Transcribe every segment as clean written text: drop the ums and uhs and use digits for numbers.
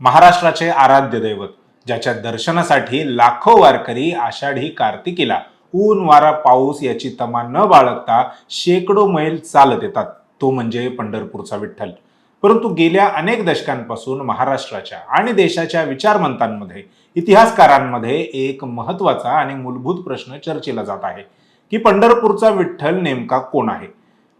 महाराष्ट्राचे आराध्य दैवत, ज्याच्या दर्शनासाठी लाखो वारकरी आषाढी कार्तिकीला ऊन वारा पाऊस याची तमा न बाळगता शेकडो मैल चालत येतात, तो म्हणजे पंढरपूरचा विठ्ठल. परंतु गेल्या अनेक दशकांपासून महाराष्ट्राच्या आणि देशाच्या विचारवंतांमध्ये, इतिहासकारांमध्ये एक महत्त्वाचा आणि मूलभूत प्रश्न चर्चेला जात आहे की पंढरपूरचा विठ्ठल नेमका कोण आहे.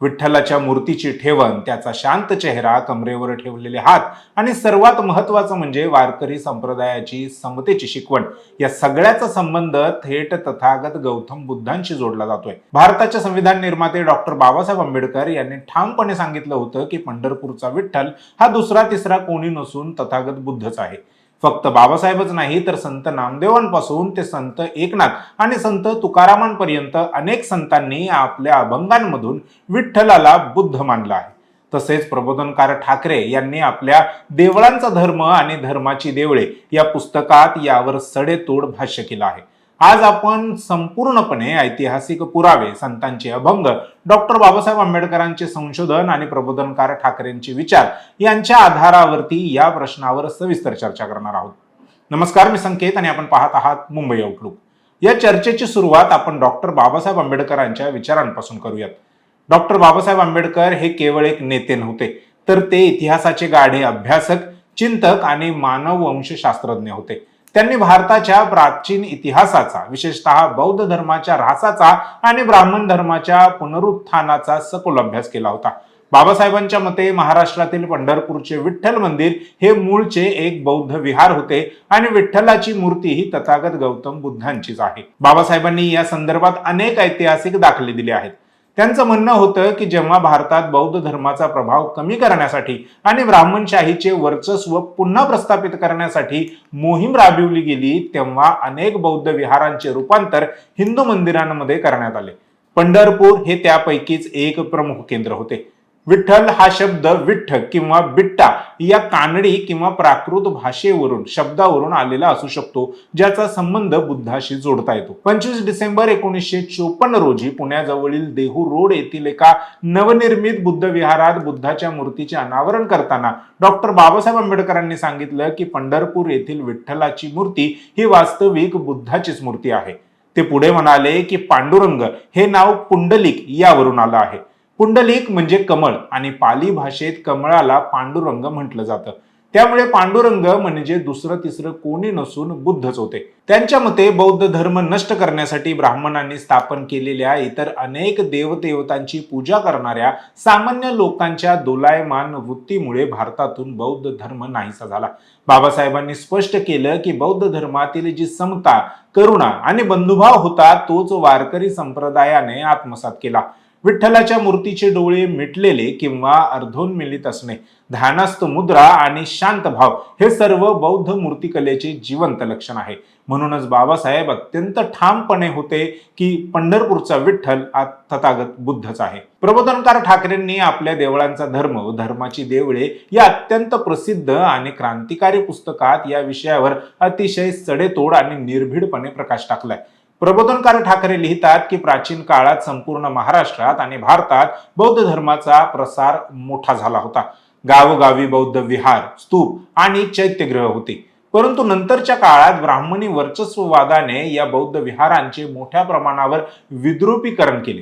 विठ्ठलाच्या मूर्तीची ठेवण, त्याचा शांत चेहरा, कमरेवर ठेवलेले हात आणि सर्वात महत्त्वाचं म्हणजे वारकरी संप्रदायाची समतेची शिकवण, या सगळ्याचा संबंध थेट तथागत गौतम बुद्धांशी जोडला जातोय. भारताचे संविधान निर्माते डॉक्टर बाबासाहेब आंबेडकर यांनी ठामपणे सांगितलं होतं की पंढरपूरचा विठ्ठल हा दुसरा तिसरा कोणी नसून तथागत बुद्धच आहे. फक्त बाबासाहेबच नाही तर संत नामदेवांपासून ते संत एकनाथ आणि संत तुकारामांपर्यंत अनेक संतांनी आपल्या अभंगांमधून विठ्ठलाला बुद्ध मानला आहे. तसेच प्रबोधनकार ठाकरे यांनी आपल्या देवळांचा धर्म आणि धर्माची देवळे या पुस्तकात यावर सडेतोड भाष्य केलं आहे. आज आपण संपूर्णपणे ऐतिहासिक पुरावे, संतांचे अभंग, डॉक्टर बाबासाहेब आंबेडकरांचे संशोधन आणि प्रबोधनकार ठाकरेंचे विचार यांच्या आधारावरती या प्रश्नावर सविस्तर चर्चा करणार आहोत. नमस्कार, मी संकेत आणि आपण पाहत आहात मुंबई आउटलुक. या चर्चेची सुरुवात आपण डॉक्टर बाबासाहेब आंबेडकरांच्या विचारांपासून करूयात. डॉक्टर बाबासाहेब आंबेडकर हे केवळ एक नेते नव्हते, तर ते इतिहासाचे गाढे अभ्यासक, चिंतक आणि मानववंशशास्त्रज्ञ होते. त्यांनी भारताच्या प्राचीन इतिहासाचा, विशेषतः बौद्ध धर्माच्या ऱ्हासाचा आणि ब्राह्मण धर्माच्या पुनरुत्थानाचा सखोल अभ्यास केला होता. बाबासाहेबांच्या मते महाराष्ट्रातील पंढरपूरचे विठ्ठल मंदिर हे मूळचे एक बौद्ध विहार होते आणि विठ्ठलाची मूर्ती ही तथागत गौतम बुद्धांचीच आहे. बाबासाहेबांनी या संदर्भात अनेक ऐतिहासिक दाखले दिले आहेत. त्यांचं म्हणणं होतं की जेव्हा भारतात बौद्ध धर्माचा प्रभाव कमी करण्यासाठी आणि ब्राह्मणशाहीचे वर्चस्व पुन्हा प्रस्थापित करण्यासाठी मोहीम राबविली गेली, तेव्हा अनेक बौद्ध विहारांचे रूपांतर हिंदू मंदिरांमध्ये करण्यात आले. पंढरपूर हे त्यापैकीच एक प्रमुख केंद्र होते. विठ्ठल हा शब्द विठ्ठ किंवा बिट्टा या कानडी किंवा प्राकृत भाषेवरून, शब्दावरून आलेला असू शकतो, ज्याचा संबंध बुद्धाशी जोडता येतो. 25 डिसेंबर 1954 रोजी पुण्याजवळील देहू रोड येथील एका नवनिर्मित बुद्ध विहारात बुद्धाच्या मूर्तीचे अनावरण करताना डॉक्टर बाबासाहेब आंबेडकरांनी सांगितलं की पंढरपूर येथील विठ्ठलाची मूर्ती ही वास्तविक बुद्धाचीच मूर्ती आहे. ते पुढे म्हणाले की पांडुरंग हे नाव पुंडलिक यावरून आलं आहे. पुंडलिक म्हणजे कमळ आणि पाली भाषेत कमळाला पांडुरंग म्हटलं जातं. त्यामुळे पांडुरंग म्हणजे दुसरं तिसरं कोणी नसून बुद्धच होते. त्यांच्या मते बौद्ध धर्म नष्ट करण्यासाठी ब्राह्मणांनी स्थापन केलेल्या इतर अनेक देवदेवतांची पूजा करणाऱ्या सामान्य लोकांच्या दोलायमान वृत्तीमुळे भारतातून बौद्ध धर्म नाहीसा झाला. बाबासाहेबांनी स्पष्ट केलं की बौद्ध धर्मातील जी समता, करुणा आणि बंधुभाव होता, तोच वारकरी संप्रदायाने आत्मसात केला. विठ्ठलाच्या मूर्तीचे डोळे मिटलेले किंवा अर्धोन्मिलित असणे, ध्यानस्थ मुद्रा आणि शांत भाव हे सर्व बौद्ध मूर्तिकलेचे जिवंत लक्षण आहे. म्हणूनच बाबासाहेब अत्यंत ठामपणे होते की पंढरपूरचा विठ्ठल हा तथागत बुद्धच आहे. प्रबोधनकार ठाकरेंनी आपल्या देवळांचा धर्म व धर्माची देवळे या अत्यंत प्रसिद्ध आणि क्रांतिकारी पुस्तकात या विषयावर अतिशय सडेतोड आणि निर्भीडपणे प्रकाश टाकलाय. प्रबोधनकार ठाकरे लिहितात की प्राचीन काळात संपूर्ण महाराष्ट्रात आणि भारतात बौद्ध धर्माचा प्रसार मोठा झाला होता. गावोगावी बौद्ध विहार, स्तूप आणि चैत्यगृह होती. परंतु नंतरच्या काळात ब्राह्मणी वर्चस्ववादाने या बौद्ध विहारांचे मोठ्या प्रमाणावर विद्रुपीकरण केले.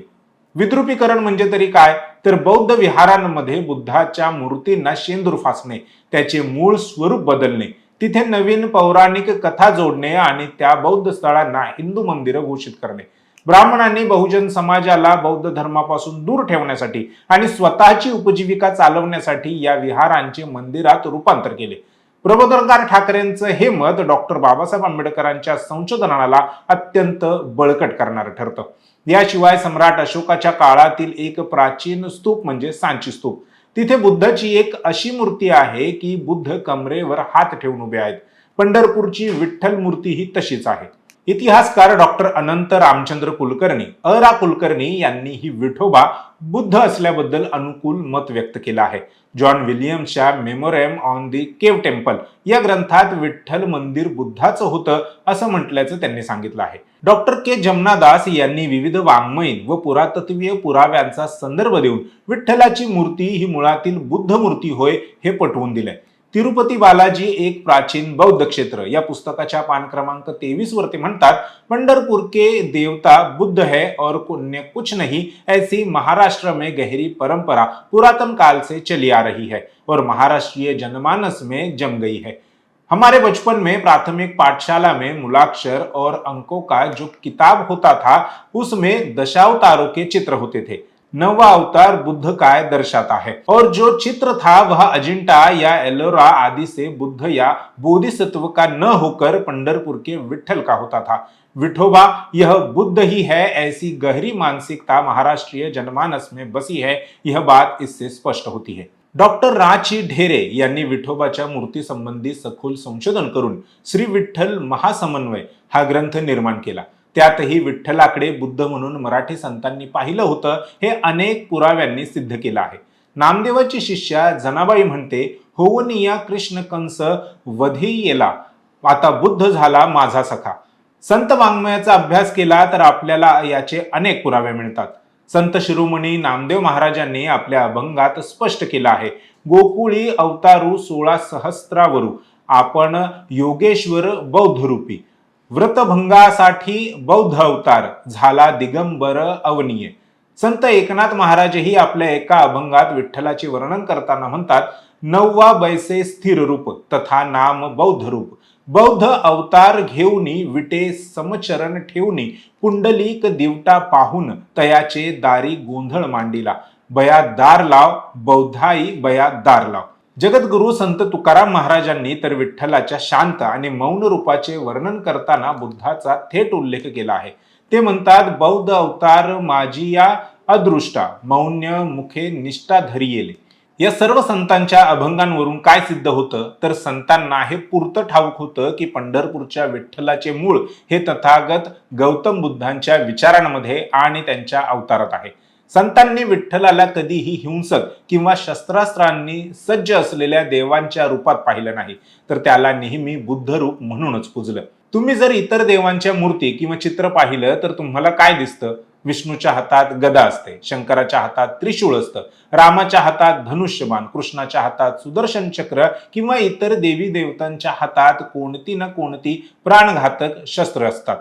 विद्रुपीकरण म्हणजे तरी काय, तर बौद्ध विहारांमध्ये बुद्धाच्या मूर्तींना शेंदूर फासणे, त्याचे मूळ स्वरूप बदलणे, तिथे नवीन पौराणिक कथा जोडणे आणि त्या बौद्ध स्थळांना हिंदू मंदिरं घोषित करणे. ब्राह्मणांनी बहुजन समाजाला बौद्ध धर्मापासून दूर ठेवण्यासाठी आणि स्वतःची उपजीविका चालवण्यासाठी या विहारांचे मंदिरात रूपांतर केले. प्रबोधनकार ठाकरेंचं हे मत डॉक्टर बाबासाहेब आंबेडकरांच्या संशोधनाला अत्यंत बळकट करणारं ठरतं. याशिवाय सम्राट अशोकाच्या काळातील एक प्राचीन स्तूप म्हणजे सांची स्तूप, तिथे बुद्धाची एक अशी मूर्ती आहे की बुद्ध कमरेवर हात ठेवून उभे आहेत. पंढरपूरची विठ्ठल मूर्ती ही तशीच आहे. इतिहासकार डॉक्टर अनंत रामचंद्र कुलकर्णी यांनी ही विठोबा बुद्ध असल्याबद्दल अनुकूल मत व्यक्त केलं आहे. जॉन विलियम्सच्या memoir on the cave temple या ग्रंथात विठ्ठल मंदिर बुद्धाचं होतं असं म्हटल्याचं त्यांनी सांगितलं आहे. डॉक्टर के जमनादास यांनी विविध वाङ्मयीन व पुरातत्वीय पुराव्यांचा संदर्भ देऊन विठ्ठलाची मूर्ती ही मुळातील बुद्ध मूर्ती होय हे पटवून दिलंय. तिरुपती बालाजी एक प्राचीन बौद्ध क्षेत्र या पुस्तकाच्या पान क्रमांक 23 वर ते म्हणतात, पंढरपुर के देवता बुद्ध है और पुण्य कुछ नहीं, ऐसी महाराष्ट्र में गहरी परंपरा पुरातन काल से चली आ रही है और महाराष्ट्रीय जनमानस में जम गई है। हमारे बचपन में प्राथमिक पाठशाला में मूलाक्षर और अंकों का जो किताब होता था उसमें दशावतारों के चित्र होते थे। नौवा अवतार बुद्ध का दर्शाता है और जो चित्र था वह अजिंठा या एलोरा आदि से बुद्ध या बोधिसत्व का न होकर पंढरपुर के विठल का होता था। विठोबा यह बुद्ध ही है, ऐसी गहरी मानसिकता महाराष्ट्रीय जनमानस में बसी है, यह बात इससे स्पष्ट होती है। डॉक्टर राची ढेरे यांनी विठोबाच्या मूर्ती संबंधी सखोल संशोधन करून श्री विठ्ठल महासमन्वय हा ग्रंथ निर्माण केला। त्यातही विठ्ठलाकडे बुद्ध म्हणून मराठी संतांनी पाहिलं होतं हे अनेक पुराव्यांनी सिद्ध केलं आहे। नामदेवाची शिष्या जनाबाई म्हणते, होवनिया कृष्ण कंस वधेयेला, आता बुद्ध झाला माझा सखा। संत वाङ्मयाचा अभ्यास केला तर आपल्याला याचे अनेक पुरावे मिळतात। संत शिरोमणी नामदेव महाराजांनी आपल्या अभंगात स्पष्ट केलं आहे, गोकुळी अवतारू 16 सहस्रावरू, आपण योगेश्वर बौद्ध रूपी, व्रतभंगासाठी बौद्ध अवतार, झाला दिगंबर अवनीय। संत एकनाथ महाराजही आपल्या एका अभंगात विठ्ठलाचे वर्णन करताना म्हणतात, नववा बैसे स्थिर रूप तथा नाम बौद्ध रूप, बौद्ध अवतार घेऊनी विटे समचरण ठेवूनी, पुंडलिक दिवटा पाहून तयाचे दारी गोंधळ मांडिला, बया दार लाव बौद्धाई बया दार लाव। जगद्गुरु संत तुकाराम महाराजांनी तर विठ्ठलाच्या शांत आणि मौन रूपाचे वर्णन करताना बुद्धाचा थेट उल्लेख केला आहे। ते म्हणतात, बौद्ध अवतार माझी या अदृष्टा, मौन्य मुखे निष्ठा धरियेले। या सर्व संतांच्या अभंगांवरून काय सिद्ध होतं तर संतांना हे पुरतं ठाऊक होतं की पंढरपूरच्या विठ्ठलाचे मूळ हे तथागत गौतम बुद्धांच्या विचारांमध्ये आणि त्यांच्या अवतारात आहे। संतांनी विठ्ठलाला कधीही हिंसक किंवा शस्त्रास्त्रांनी सज्ज असलेल्या देवांच्या रूपात पाहिलं नाही, तर त्याला नेहमी बुद्ध रूप म्हणूनच पूजलं। तुम्ही जर इतर देवांच्या मूर्ती किंवा चित्र पाहिलं तर तुम्हाला काय दिसतं? विष्णूच्या हातात गदा असते, शंकराच्या हातात त्रिशूळ असतं, रामाच्या हातात धनुष्यबाण, कृष्णाच्या हातात सुदर्शन चक्र किंवा इतर देवी देवतांच्या हातात कोणती ना कोणती प्राणघातक शस्त्र असतात।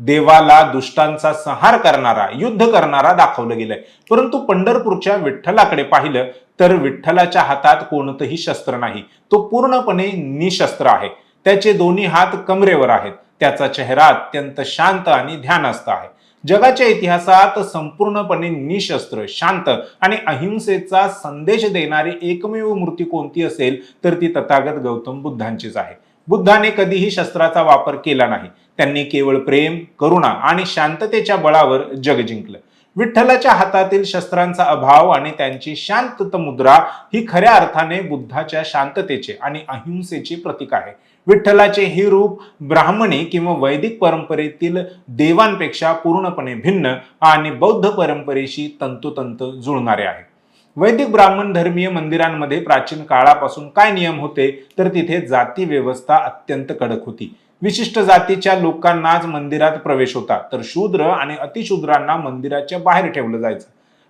देवाला दुष्टांचा संहार करणारा, युद्ध करणारा दाखवलं गेलंय, परंतु पंढरपूरच्या विठ्ठलाकडे पाहिलं तर विठ्ठलाच्या हातात कोणतंही शस्त्र नाही, तो पूर्णपणे निशस्त्र आहे। त्याचे दोन्ही हात कमरेवर आहेत, त्याचा चेहरा अत्यंत शांत आणि ध्यानस्थ आहे। जगाच्या इतिहासात संपूर्णपणे निशस्त्र, शांत आणि अहिंसेचा संदेश देणारी एकमेव मूर्ती कोणती असेल तर ती तथागत गौतम बुद्धांचीच आहे। बुद्धाने कधीही शस्त्राचा वापर केला नाही, त्यांनी केवळ प्रेम, करुणा आणि शांततेच्या बळावर जग जिंकलं। विठ्ठलाच्या हातातील शस्त्रांचा अभाव आणि त्यांची शांतता मुद्रा ही खऱ्या अर्थाने बुद्धाच्या शांततेचे आणि अहिंसेचे प्रतीक आहे। विठ्ठलाचे हे रूप ब्राह्मणी किंवा वैदिक परंपरेतील देवांपेक्षा पूर्णपणे भिन्न आणि बौद्ध परंपरेशी तंतोतंत जुळणारे आहे। वैदिक ब्राह्मण धर्मीय मंदिरांमध्ये प्राचीन काळापासून काय नियम होते तर तिथे जाती व्यवस्था अत्यंत कडक होती। विशिष्ट जातीच्या लोकांनाच मंदिरात प्रवेश होता, तर शूद्र आणि अतिशूद्रांना मंदिराच्या बाहेर ठेवलं जायचं।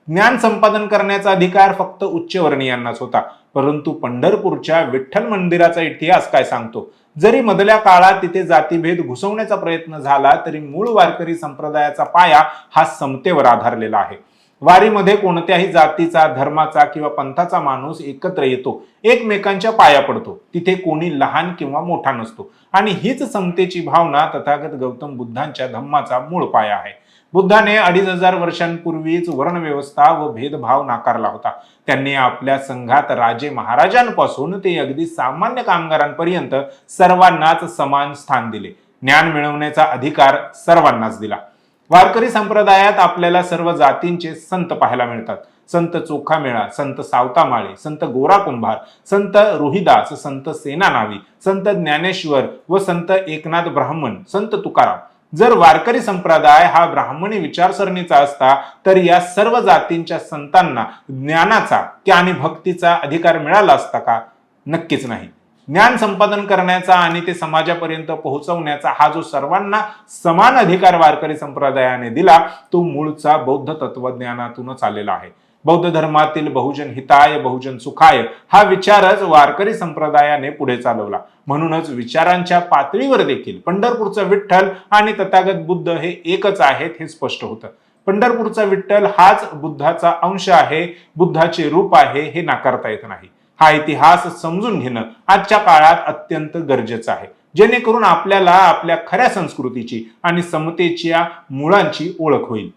ज्ञान संपादन करण्याचा अधिकार फक्त उच्चवर्णीयांनाच होता। परंतु पंढरपूरच्या विठ्ठल मंदिराचा इतिहास काय सांगतो? जरी मधल्या काळात तिथे जातीभेद घुसवण्याचा प्रयत्न झाला तरी मूळ वारकरी संप्रदायाचा पाया हा समतेवर आधारलेला आहे। वारीमध्ये कोणत्याही जातीचा, धर्माचा किंवा पंथाचा माणूस एकत्र येतो, एकमेकांच्या पाया पडतो, तिथे कोणी लहान किंवा मोठा नसतो आणि हीच समतेची भावना तथागत गौतम बुद्धांच्या धम्माचा मूळ पाया आहे। बुद्धाने 2500 वर्षांपूर्वीच वर्णव्यवस्था व भेदभाव नाकारला होता। त्यांनी आपल्या संघात राजे महाराजांपासून ते अगदी सामान्य कामगारांपर्यंत सर्वांनाच समान स्थान दिले। ज्ञान मिळवण्याचा अधिकार सर्वांनाच दिला। वारकरी संप्रदायात आपल्याला सर्व जातींचे संत पाहायला मिळतात। संत चोखामेळा, संत सावतामाळी, संत गोरा कुंभार, संत रोहिदास, संत सेनानावी, संत ज्ञानेश्वर व संत एकनाथ ब्राह्मण, संत तुकाराम। जर वारकरी संप्रदाय हा ब्राह्मणी विचारसरणीचा असता तर या सर्व जातींच्या संतांना ज्ञानाचा आणि भक्तीचा अधिकार मिळाला असता का? नक्कीच नाही। ज्ञान संपादन करण्याचा आणि ते समाजापर्यंत पोहोचवण्याचा हा जो सर्वांना समान अधिकार वारकरी संप्रदायाने दिला, तो मूळचा बौद्ध तत्वज्ञानातूनच आलेला आहे. बौद्ध धर्मातील बहुजन हिताय बहुजन सुखाय हा विचारच वारकरी संप्रदायाने पुढे चालवला. म्हणूनच विचारांच्या पातळीवर देखील पंढरपूरचा विठ्ठल आणि तथागत बुद्ध हे एकच आहेत हे स्पष्ट होतं. पंढरपूरचा विठ्ठल हाच बुद्धाचा अंश आहे, बुद्धाचे रूप आहे हे नाकारता येत नाही. हा इतिहास समजून घेणं आजच्या काळात अत्यंत गरजेचं आहे, जेणेकरून आपल्याला आपल्या खऱ्या संस्कृतीची आणि समतेच्या मुळांची ओळख होईल.